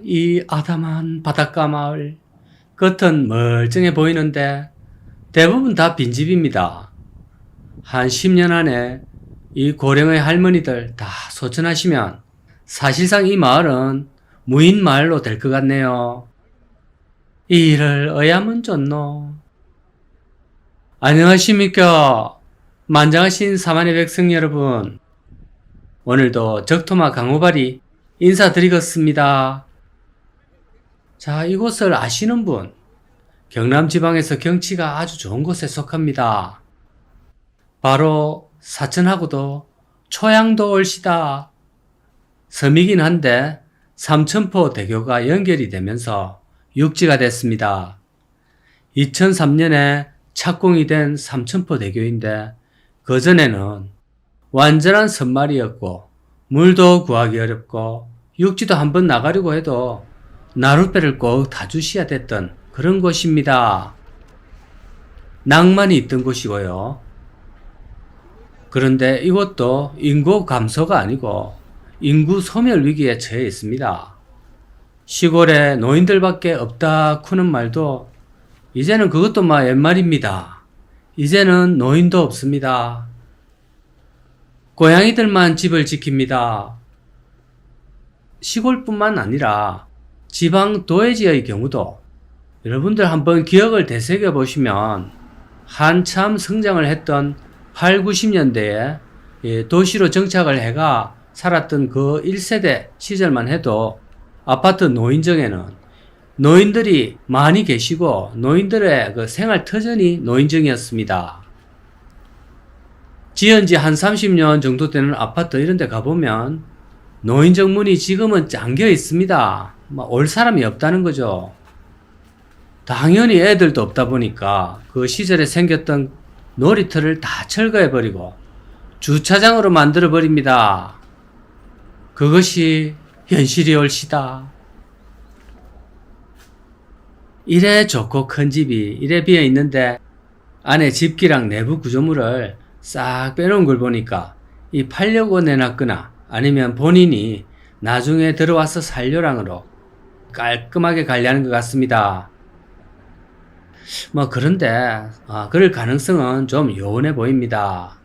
이 아담한 바닷가 마을. 겉은 멀쩡해 보이는데 대부분 다 빈집입니다. 한 10년 안에 이 고령의 할머니들 다 소천하시면 사실상 이 마을은 무인 마을로 될 것 같네요. 이 일을 어야면 좋노. 안녕하십니까. 만장하신 사만의 백성 여러분. 오늘도 적토마 강호발이 인사드리겠습니다. 자, 이곳을 아시는 분, 경남 지방에서 경치가 아주 좋은 곳에 속합니다. 바로 사천하고도 초양도 올시다. 섬이긴 한데 삼천포 대교가 연결이 되면서 육지가 됐습니다. 2003년에 착공이 된 삼천포 대교인데 그전에는 완전한 섬마리였고 물도 구하기 어렵고 육지도 한번 나가려고 해도 나룻배를 꼭 타주셔야 됐던 그런 곳입니다. 낭만이 있던 곳이고요. 그런데 이것도 인구 감소가 아니고 인구 소멸 위기에 처해 있습니다. 시골에 노인들밖에 없다쿠는 말도 이제는 그것도 옛말입니다. 이제는 노인도 없습니다. 고양이들만 집을 지킵니다. 시골뿐만 아니라 지방 도회지의 경우도 여러분들 한번 기억을 되새겨 보시면 한참 성장을 했던 8, 90년대에 도시로 정착을 해가 살았던 그 1세대 시절만 해도 아파트 노인정에는 노인들이 많이 계시고 노인들의 그 생활 터전이 노인정이었습니다. 지은 지 한 30년 정도 되는 아파트 이런 데 가보면 노인정 문이 지금은 잠겨 있습니다. 올 사람이 없다는 거죠. 당연히 애들도 없다 보니까 그 시절에 생겼던 놀이터를 다 철거해버리고 주차장으로 만들어버립니다. 그것이 현실이 올시다. 이래 좋고 큰 집이 이래 비어 있는데 안에 집기랑 내부 구조물을 싹 빼놓은 걸 보니까 이 팔려고 내놨거나 아니면 본인이 나중에 들어와서 살려랑으로 깔끔하게 관리하는 것 같습니다. 그런데 그럴 가능성은 좀 요원해 보입니다.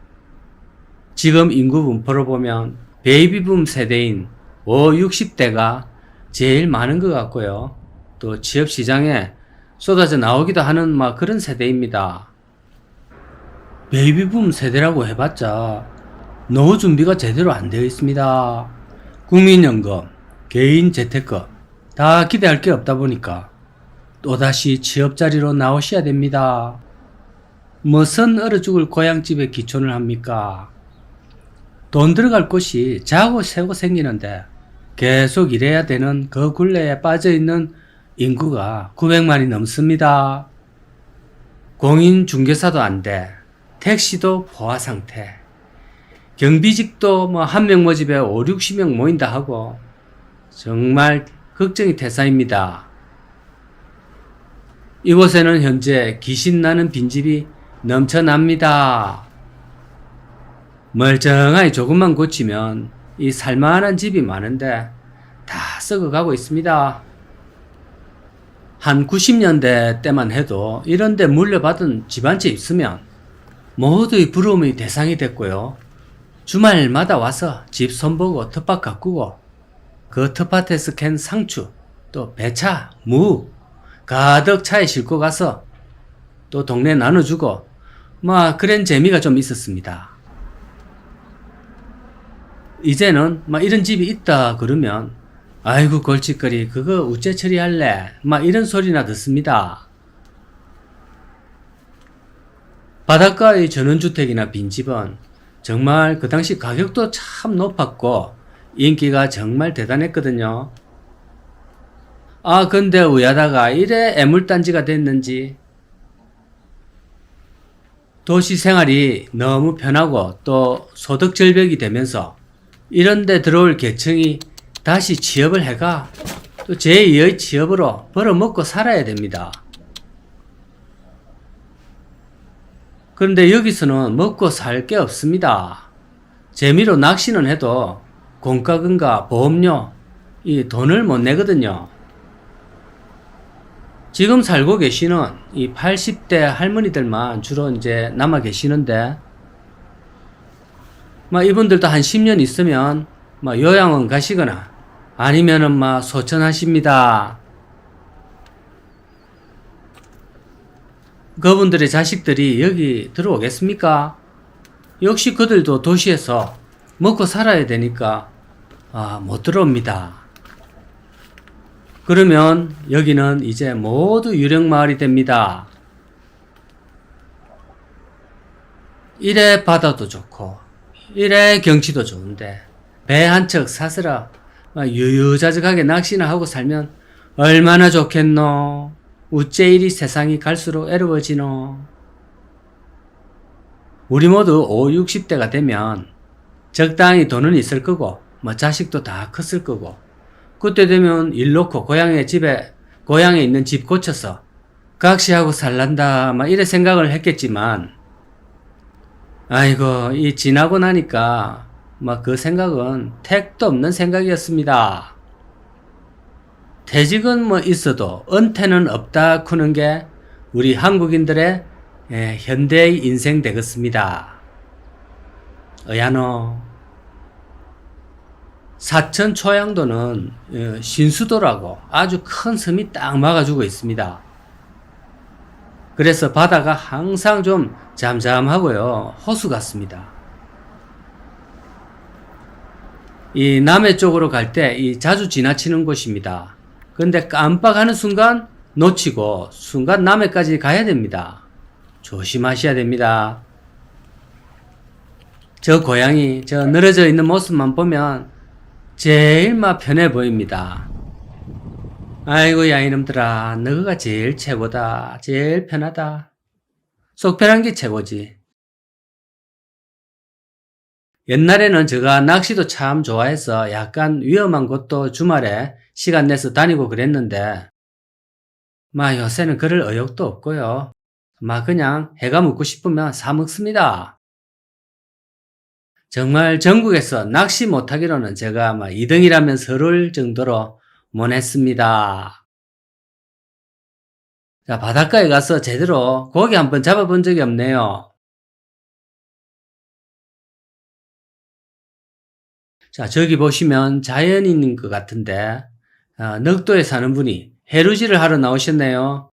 지금 인구 분포로 보면 베이비붐 세대인 5, 60대가 제일 많은 것 같고요. 또 취업시장에 쏟아져 나오기도 하는 그런 세대입니다. 베이비붐 세대라고 해봤자 노후 준비가 제대로 안 되어 있습니다. 국민연금, 개인재테크 다 기대할 게 없다 보니까 또다시 취업자리로 나오셔야 됩니다. 무슨 얼어 죽을 고향집에 기촌을 합니까? 돈 들어갈 곳이 자고 새고 생기는데 계속 일해야 되는 그 굴레에 빠져있는 인구가 900만이 넘습니다. 공인중개사도 안 돼. 택시도 포화 상태. 경비직도 한 명 모집에 5, 60명 모인다 하고 정말 걱정이 태산입니다. 이곳에는 현재 귀신나는 빈집이 넘쳐납니다. 멀쩡하게 조금만 고치면 이 살만한 집이 많은데 다 썩어가고 있습니다. 한 90년대 때만 해도 이런데 물려받은 집 한 채 있으면 모두의 부러움의 대상이 됐고요. 주말마다 와서 집 손보고 텃밭 가꾸고 그 텃밭에서 캔 상추 또 배차, 무 가득 차에 싣고 가서 또 동네 나눠주고 그런 재미가 좀 있었습니다. 이제는 이런 집이 있다 그러면 아이고 골칫거리 그거 우째 처리할래 이런 소리나 듣습니다. 바닷가의 전원주택이나 빈집은 정말 그 당시 가격도 참 높았고 인기가 정말 대단했거든요. 근데 우야다가 이래 애물단지가 됐는지 도시 생활이 너무 편하고 또 소득 절벽이 되면서 이런데 들어올 계층이 다시 취업을 해가 또 제2의 취업으로 벌어먹고 살아야 됩니다. 그런데 여기서는 먹고 살 게 없습니다. 재미로 낚시는 해도 공과금과 보험료 이 돈을 못 내거든요. 지금 살고 계시는 이 80대 할머니들만 주로 이제 남아 계시는데, 이분들도 한 10년 있으면 요양원 가시거나 아니면은 소천하십니다. 그분들의 자식들이 여기 들어오겠습니까? 역시 그들도 도시에서 먹고 살아야 되니까 못 들어옵니다. 그러면 여기는 이제 모두 유령마을이 됩니다. 이래 바다도 좋고 이래 경치도 좋은데 배 한 척 사서라 유유자적하게 낚시나 하고 살면 얼마나 좋겠노. 우째 이리 세상이 갈수록 애로워지노. 우리 모두 5, 60대가 되면 적당히 돈은 있을 거고 자식도 다 컸을 거고 그때 되면 일 놓고 고향에 있는 집 고쳐서 각시하고 살란다 이래 생각을 했겠지만, 아이고 이 지나고 나니까 그 생각은 택도 없는 생각이었습니다. 퇴직은 있어도 은퇴는 없다 쿠는 게 우리 한국인들의 현대의 인생 되겠습니다. 어야노. 사천 초양도는 신수도라고 아주 큰 섬이 딱 막아주고 있습니다. 그래서 바다가 항상 좀 잠잠하고요, 호수 같습니다. 이 남해 쪽으로 갈 때 자주 지나치는 곳입니다. 근데 깜빡하는 순간 놓치고 순간 남해까지 가야 됩니다. 조심하셔야 됩니다. 저 고양이 저 늘어져 있는 모습만 보면 제일 편해 보입니다. 아이고 야 이놈들아, 너가 제일 최고다. 제일 편하다. 속 편한 게 최고지. 옛날에는 제가 낚시도 참 좋아해서 약간 위험한 곳도 주말에 시간 내서 다니고 그랬는데 요새는 그럴 의욕도 없고요. 그냥 해가 묻고 싶으면 사 먹습니다. 정말 전국에서 낚시 못하기로는 제가 2등이라면 서러울 정도로 못했습니다. 자, 바닷가에 가서 제대로 고기 한번 잡아본 적이 없네요. 자, 저기 보시면 자연인인 것 같은데 넉도에 사는 분이 해루질을 하러 나오셨네요.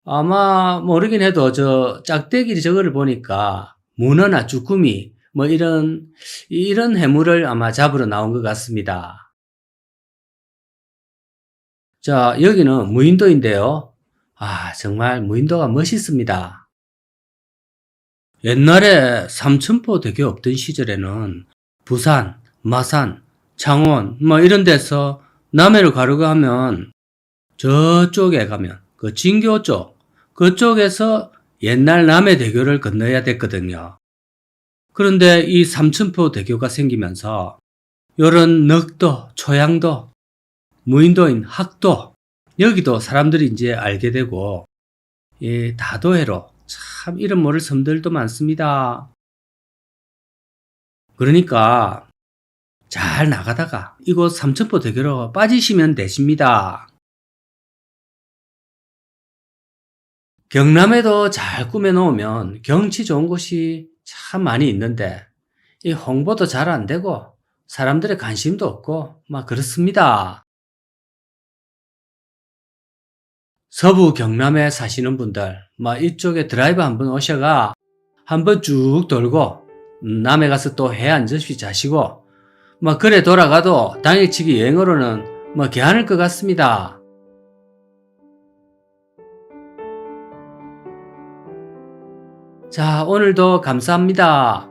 아마 모르긴 해도 저 짝대기 저거를 보니까 문어나 쭈꾸미 이런 해물을 아마 잡으러 나온 것 같습니다. 자, 여기는 무인도인데요. 정말 무인도가 멋있습니다. 옛날에 삼천포 대교 없던 시절에는 부산, 마산, 창원 이런 데서 남해를 가려고 하면 저쪽에 가면 그 진교 쪽 그쪽에서 옛날 남해대교를 건너야 됐거든요. 그런데 이 삼천포 대교가 생기면서 요런 넉도, 초양도, 무인도인 학도 여기도 사람들이 이제 알게 되고 다도해로 참 이름 모를 섬들도 많습니다. 그러니까 잘 나가다가 이곳 삼천포 대교로 빠지시면 되십니다. 경남에도 잘 꾸며놓으면 경치 좋은 곳이 참 많이 있는데 이 홍보도 잘 안 되고 사람들의 관심도 없고 그렇습니다. 서부 경남에 사시는 분들 이쪽에 드라이브 한번 오셔가 한번 쭉 돌고 남해 가서 또 해 한 접시 자시고 그래 돌아가도 당일치기 여행으로는 괜찮을 것 같습니다. 자, 오늘도 감사합니다.